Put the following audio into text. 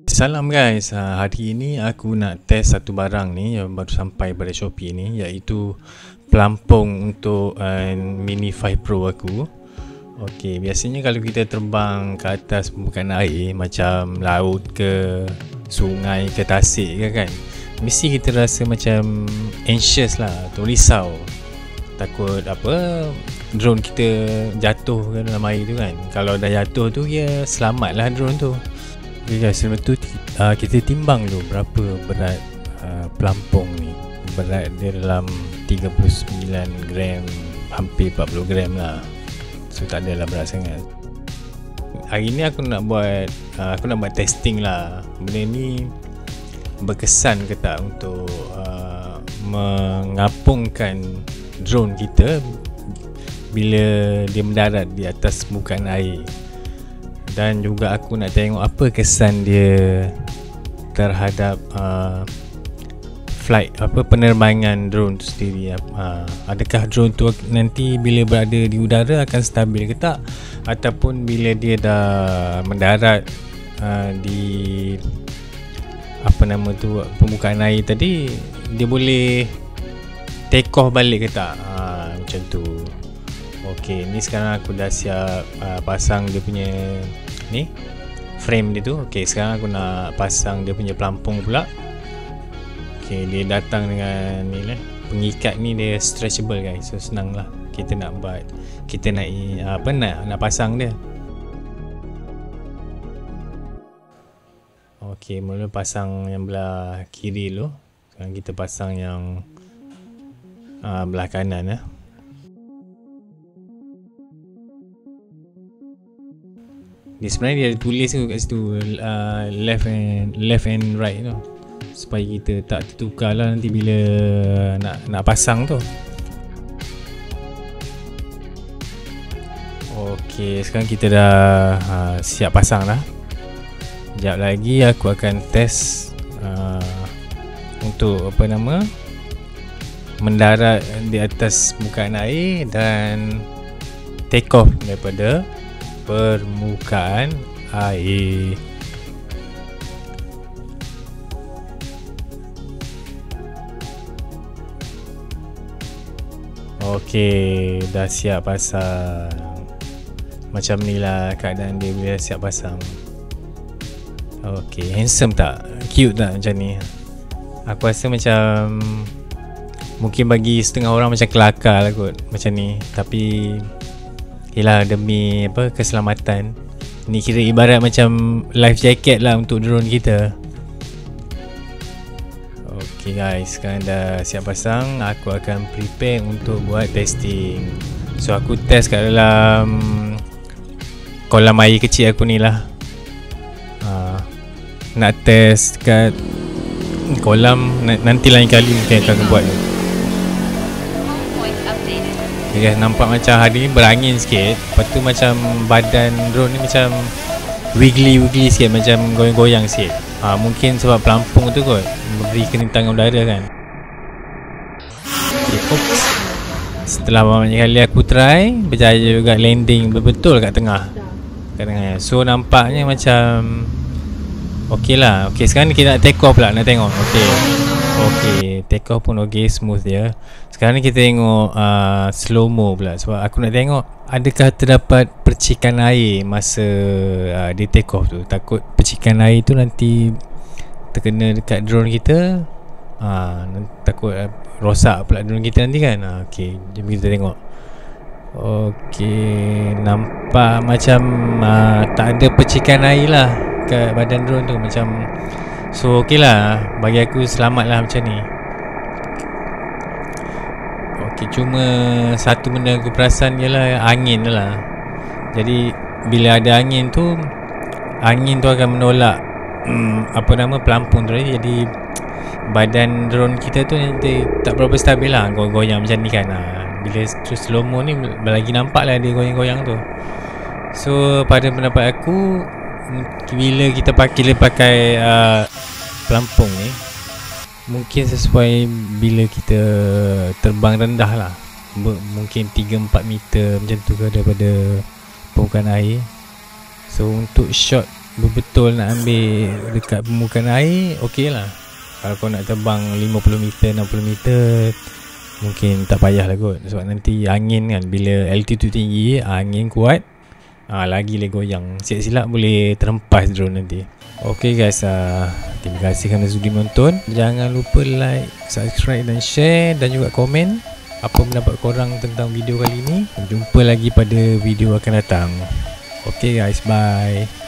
Salam guys, hari ini aku nak test satu barang ni yang baru sampai pada Shopee ni, iaitu pelampung untuk Mini 5 Pro aku. Okey, biasanya kalau kita terbang ke atas permukaan air macam laut ke sungai ke tasik ke kan, mesti kita rasa macam anxious lah, atau risau, takut apa drone kita jatuh ke dalam air tu kan. Kalau dah jatuh tu ya selamat lah drone tu. Okay guys, sebab tu kita timbang dulu berapa berat pelampung ni. Berat dia dalam 39 gram, hampir 40 gram lah. So tak adalah berat sangat. Hari ni aku nak buat testing lah. Benda ni berkesan ke tak untuk mengapungkan drone kita bila dia mendarat di atas permukaan air. Dan juga aku nak tengok apa kesan dia terhadap flight, penerbangan drone tu sendiri. Adakah drone tu nanti bila berada di udara akan stabil ke tak, ataupun bila dia dah mendarat di permukaan air tadi, dia boleh take off balik ke tak, macam tu. Okey, ni sekarang aku dah siap pasang dia punya ni frame dia tu. Okey, sekarang aku nak pasang dia punya pelampung pula. Okey, dia datang dengan ni lah, pengikat ni dia stretchable guys. So senang lah kita nak buat, kita nak nak pasang dia. Okey, mula pasang yang belah kiri dulu. Sekarang kita pasang yang belah kanan . Dia sebenarnya dia ada tulis tu kat situ, left and right tu, supaya kita tak tertukar lah nanti bila nak pasang tu. Okey, sekarang kita dah siap pasang dah. Sekejap lagi aku akan test untuk mendarat di atas permukaan air dan take off daripada permukaan air. Okey, dah siap pasang. Macam ni lah keadaan dia bila siap pasang. Okey, handsome tak? Cute tak macam ni? Aku rasa macam mungkin bagi setengah orang macam kelakar lah kot macam ni, tapi yelah, demi keselamatan. Ni kira ibarat macam life jacket lah untuk drone kita. Ok guys, sekarang dah siap pasang. Aku akan prepare untuk buat testing. So aku test kat dalam kolam air kecil aku ni lah. Nak test kat kolam nanti lain kali mungkin akan buat. Okay guys, nampak macam hari ni berangin sikit. Lepas tu macam badan drone ni macam wiggly sikit, macam goyang-goyang sikit. Mungkin sebab pelampung tu kot memberi kenintangan udara kan. Okay, oops. Setelah banyak kali aku try, berjaya juga landing betul kat tengah. So nampaknya macam okey lah. Okay, sekarang kita nak take off pula, nak tengok. Okay, take off pun okay, smooth dia. Sekarang ni kita tengok slow mo pula, sebab aku nak tengok adakah terdapat percikan air masa dia take off tu. Takut percikan air tu nanti terkena dekat drone kita, takut rosak pula drone kita nanti kan. Okay, jom kita tengok. Okay, nampak macam tak ada percikan air lah kat badan drone tu macam. So okey lah, bagi aku selamat lah macam ni. Okey, cuma satu benda aku perasan ialah angin lah. Jadi bila ada angin tu akan menolak pelampung tu. Jadi badan drone kita tu nanti tak berapa stabil lah, goyang macam ni kan. Bila terus slow mo ni lagi nampak lah dia goyang-goyang tu. So pada pendapat aku, bila kita pakai pelampung ni, mungkin sesuai bila kita terbang rendah lah, mungkin 3-4 meter macam tu ke daripada permukaan air. So untuk shot betul nak ambil dekat permukaan air, okey lah. Kalau kau nak terbang 50 meter, 60 meter, mungkin tak payah lah kot. Sebab nanti angin kan, bila altitude tinggi, angin kuat, lagi lah goyang. Silap-silap boleh terhempas drone nanti. Okay guys, terima kasih kerana sudi menonton. Jangan lupa like, subscribe dan share, dan juga komen apa pendapat korang tentang video kali ini. Jumpa lagi pada video akan datang. Okay guys, bye.